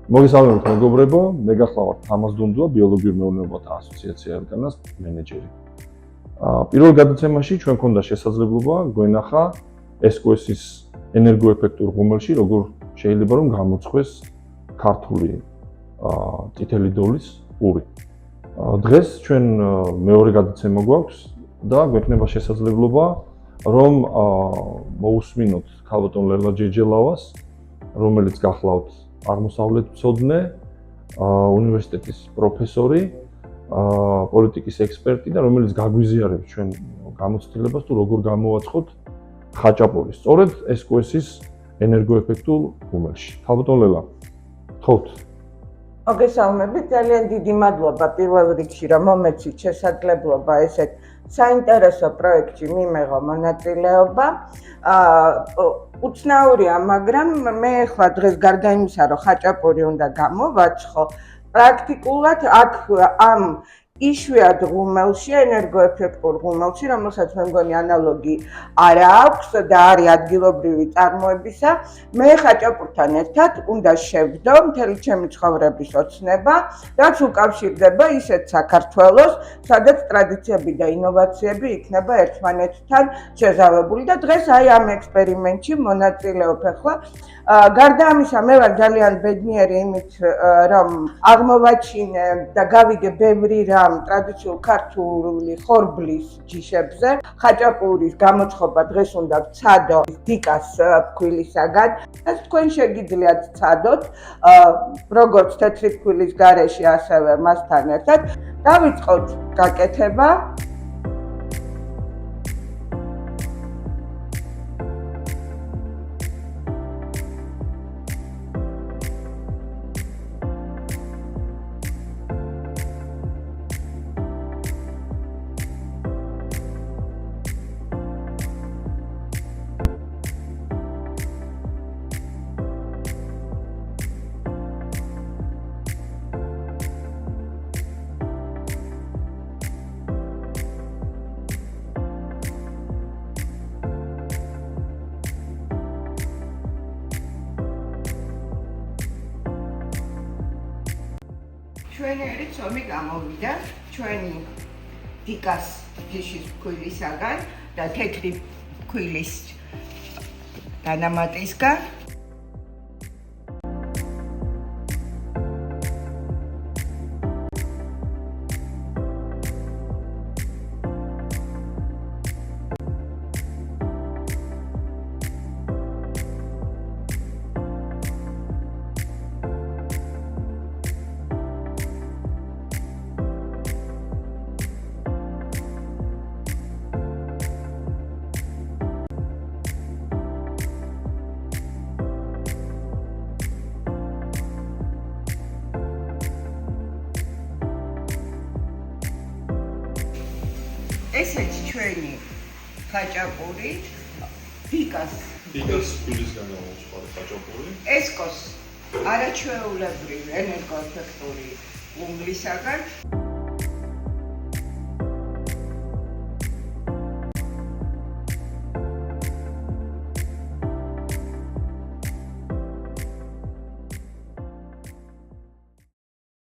მოგესალმებით მეგობრებო, მე გახლავართ თამაზ დუნდუა, ბიოლოგიურ მეურნეობათა ასოციაცია ერგანას მენეჯერი. პირველ გადაცემაში ჩვენ გქონდა შესაძლებლობა გვენახა SQS-ის ენერგოეფექტურ ღუმელში, როგორ შეიძლება რომ გამოწყვეს ქართული წითელი დოლის პური. დღეს ჩვენ მეორე გადაცემა გვაქვს და გვექნება შესაძლებლობა რომ მოусმინოთ ქალბატონ ლელა ჯეჯელავას, რომელიც გახლავთ აღმოსავლეთმცოდნე, უნივერსიტეტის პროფესორი, პოლიტიკის ექსპერტი და რომელიც გაგვიზიარებს ჩვენ გამოცდილებას თუ როგორ გამოვაცხოთ ხაჭაპური სწორედ SQS-ის ენერგოეფექტურ ღუმელში. ქალბატონ ლელა, გთხოვთ. მოგესალმებით, ძალიან დიდი მადლობა პირველ რიგში რომ მომეცით შესაძლებლობა ესეთ საინტერესო პროექტში მიმეღო მონაწილეობა. უცნაურია, მაგრამ მე ახლა დღეს გარდა იმისა, რომ ხაჭაპური უნდა გამოვაცხო, პრაქტიკულად აქ ამ იშვიათ ღუმელში, ენერგოეფექტურ ღუმელში, რომელსაც მე მგონი ანალოგი არ აქვს და არის ადგილობრივი წარმოებისა, მე ხაჭაპურთან ერთად უნდა შევდო მთელი ჩემი ცხოვრების ოცნება, რაც უკავშირდება ისეთ საქართველოს, სადაც ტრადიციები და ინოვაციები იქნება ერთმანეთთან შეზავებული და დღეს აი ამ ექსპერიმენტში მონაწილეობ ახლა. გარდა ამისა, მე ვარ ძალიან ბედნიერი იმით, რომ აღმოვაჩინე და გავიგე ბევრი რამ ტრადიციულ ქართული ხორბლის ჯიშებზე. ხაჭაპურის გამოცხობა დღეს უნდა ვცადო დიკას ფქვილისაგან. ეს თქვენ შეგიძლიათ ვცადოთ, როგორც თეთრი ფქვილის გარეშე, ასევე მასთან ერთად. დავიწყოთ გაკეთება. ჩვენი ცომი გამოვიდა ჩვენი დიკას ჯიშის ფქვილისაგან და თეთრი ფქვილის დანამატისგან. ესეც ჩვენი ხაჭაპური დიკას ფქვილისგან გამოცხადდა ხაჭაპური. SQS არაჩვეულებრივი ენერგოეფექტური ღუმლისაგან.